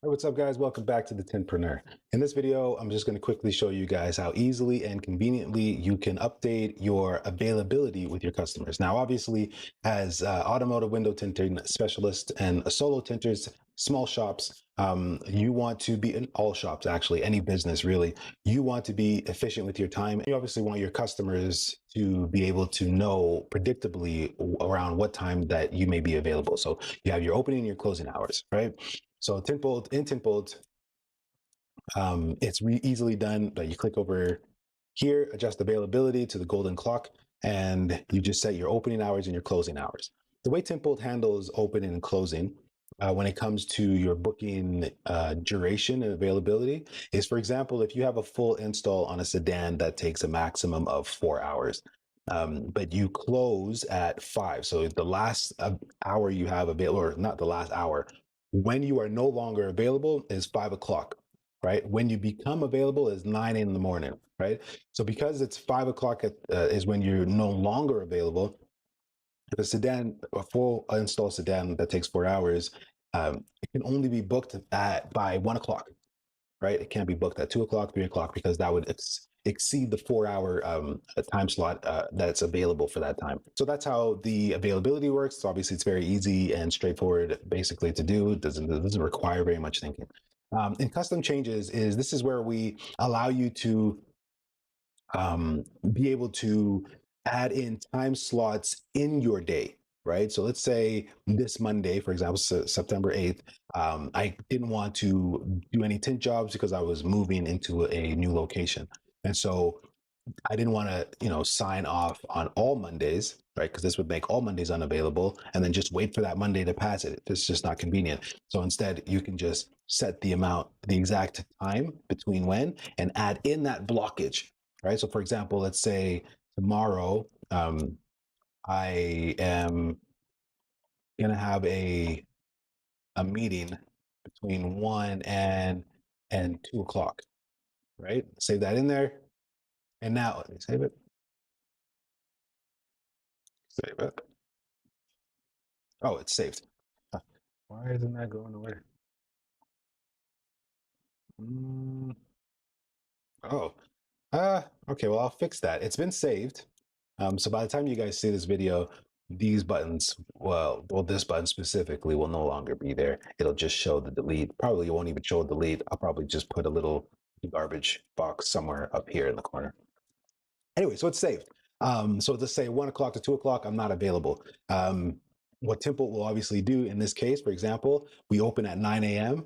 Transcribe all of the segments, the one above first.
Hey, what's up, guys? Welcome back to the Tintpreneur. In this video, I'm just going to quickly show you guys how easily and conveniently you can update your availability with your customers. Now, obviously, as automotive window tinting specialist and solo tinters, small shops, you want to be in all shops, actually, any business really. You want to be efficient with your time. You obviously want your customers to be able to know predictably around what time that you may be available. So you have your opening and your closing hours, right? So Tint Bolt, in Tint Bolt, it's easily done. But you click over here, adjust availability to the golden clock, and you just set your opening hours and your closing hours. The way Tint Bolt handles opening and closing when it comes to your booking duration and availability is, for example, if you have a full install on a sedan that takes a maximum of 4 hours. But you close at 5. So the last hour you have available, or not the last hour, when you are no longer available is 5 o'clock, right? When you become available is 9 in the morning, right? So because it's 5 o'clock is when you're no longer available, if a full install sedan that takes 4 hours, it can only be booked by 1 o'clock, right? It can't be booked at 2 o'clock, 3 o'clock, because that would exceed the 4 hour time slot that's available for that time. So that's how the availability works. So obviously, it's very easy and straightforward, basically, to do. It doesn't require very much thinking. In custom changes, this is where we allow you to be able to add in time slots in your day, right? So let's say this Monday, for example, September 8th, I didn't want to do any tint jobs because I was moving into a new location. And so I didn't want to, sign off on all Mondays, right? Because this would make all Mondays unavailable and then just wait for that Monday to pass it. It's just not convenient. So instead, you can just set the exact time between when, and add in that blockage, right? So for example, let's say tomorrow, I am going to have a meeting between 1 and 2 o'clock, right? Save that in there. And now let me save it. Save it. Oh, it's saved. Why isn't that going away? Oh, okay. Well, I'll fix that. It's been saved. So by the time you guys see this video, these buttons, well, this button specifically will no longer be there. It'll just show the delete. Probably won't even show delete. I'll probably just put a little garbage box somewhere up here in the corner. Anyway, so it's saved. So let's say 1 o'clock to 2 o'clock, I'm not available. What Tint Bolt will obviously do in this case, for example, we open at 9 a.m.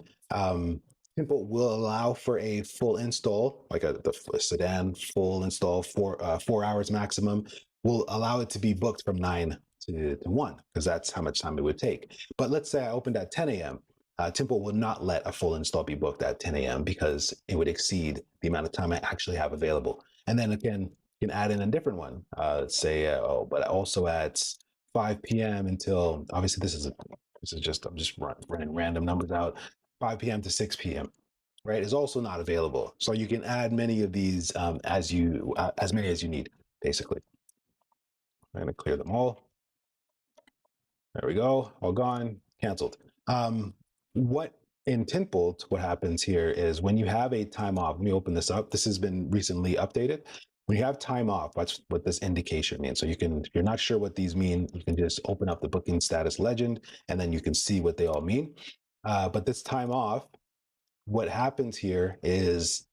Tint Bolt will allow for a full install, like the sedan full install, 4 hours maximum. Will allow it to be booked from 9 to 1, because that's how much time it would take. But let's say I opened at 10 a.m. Tint Bolt will not let a full install be booked at 10 a.m. because it would exceed the amount of time I actually have available. And then again, you can add in a different one. Let's say, but also at 5 p.m. until, obviously this is just, I'm just running random numbers out, 5 p.m. to 6 p.m. right, is also not available. So you can add many of these as many as you need, basically. I'm going to clear them all. There we go. All gone. Canceled. What in Tint Bolt, what happens here is when you have a time off, let me open this up. This has been recently updated. When you have time off, that's what this indication means. So you can, if you're not sure what these mean, you can just open up the booking status legend and then you can see what they all mean. But this time off, what happens here is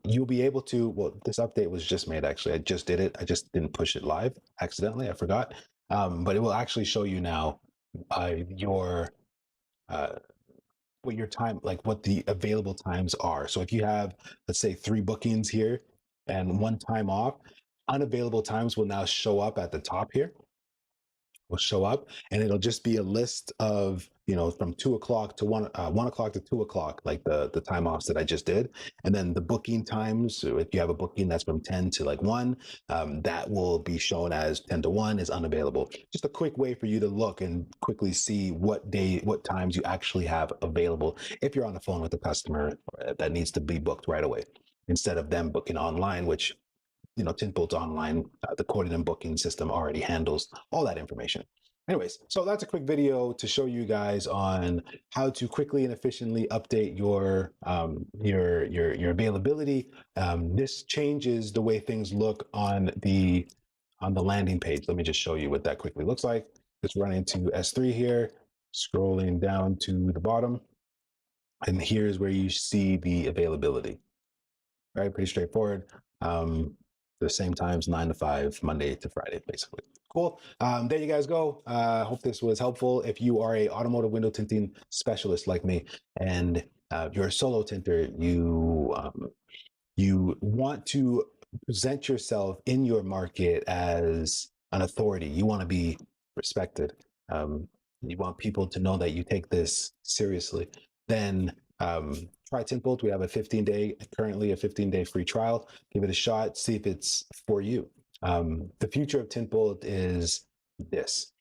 you'll be able to, well, this update was just made, actually. I just did it. I just didn't push it live accidentally. I forgot. But it will actually show you now what your time, like what the available times are. So if you have, let's say, 3 bookings here and 1 time off, unavailable times will now show up at the top here. Will show up, and it'll just be a list of, from 2 o'clock to 1 o'clock to 2 o'clock, like the time offs that I just did. And then the booking times, so if you have a booking that's from 10 to like 1, that will be shown as 10 to 1 is unavailable. Just a quick way for you to look and quickly see what times you actually have available if you're on the phone with the customer that needs to be booked right away, instead of them booking online, which Tint Bolt Online, the quoting and booking system already handles all that information. Anyways, so that's a quick video to show you guys on how to quickly and efficiently update your availability. This changes the way things look on the landing page. Let me just show you what that quickly looks like. Let's run into S3 here, scrolling down to the bottom, and here's where you see the availability. Right, pretty straightforward. The same times, 9 to 5, Monday to Friday, basically. Cool. There you guys go. Hope this was helpful. If you are a automotive window tinting specialist like me, and you're a solo tinter, you want to present yourself in your market as an authority. You want to be respected. You want people to know that you take this seriously. Then try Tint Bolt. We have currently a 15-day free trial. Give it a shot. See if it's for you. The future of Tint Bolt is this.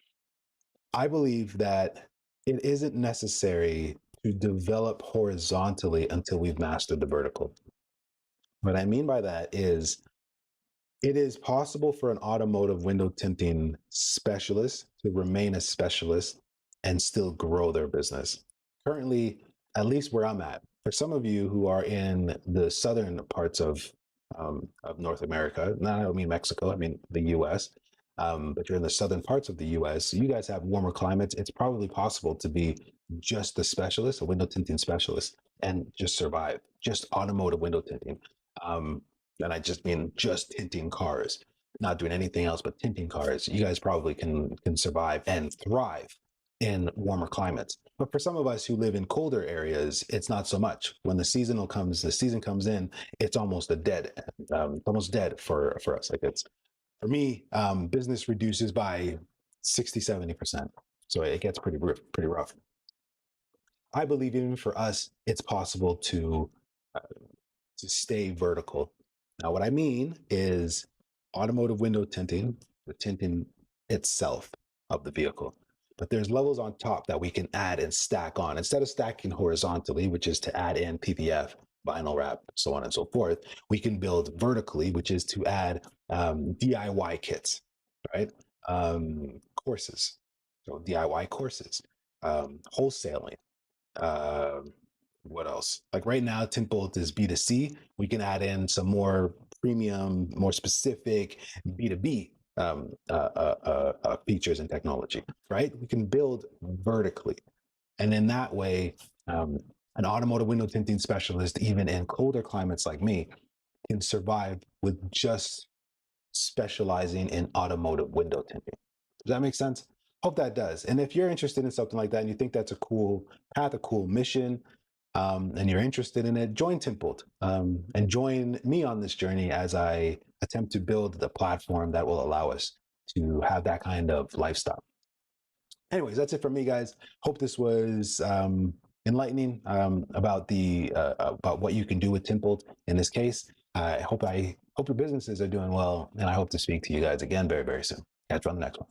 I believe that it isn't necessary to develop horizontally until we've mastered the vertical. What I mean by that is it is possible for an automotive window tinting specialist to remain a specialist and still grow their business. Currently, at least where I'm at, for some of you who are in the southern parts of North America, I don't mean Mexico, I mean the US, but you're in the southern parts of the US, you guys have warmer climates. It's probably possible to be just a specialist, a window tinting specialist, and just survive, just automotive window tinting. And I just mean just tinting cars, not doing anything else but tinting cars. You guys probably can survive and thrive in warmer climates. But for some of us who live in colder areas, it's not so much. When the season comes in, it's almost almost dead for us. Like for me, business reduces by 60, 70%. So it gets pretty rough. I believe even for us, it's possible to stay vertical. Now, what I mean is automotive window tinting, the tinting itself of the vehicle. But there's levels on top that we can add and stack on. Instead of stacking horizontally, which is to add in PPF, vinyl wrap, so on and so forth, we can build vertically, which is to add DIY kits, right? Courses, so DIY courses, wholesaling. What else? Like right now, Tint Bolt is B2C. We can add in some more premium, more specific B2B features and technology, right? We can build vertically. And in that way, an automotive window tinting specialist, even in colder climates like me, can survive with just specializing in automotive window tinting. Does that make sense? Hope that does. And if you're interested in something like that and you think that's a cool path, a cool mission, and you're interested in it, join Tint Bolt and join me on this journey as I attempt to build the platform that will allow us to have that kind of lifestyle. Anyways, that's it for me, guys. Hope this was enlightening about what you can do with Tint Bolt in this case. I hope your businesses are doing well, and I hope to speak to you guys again very, very soon. Catch you on the next one.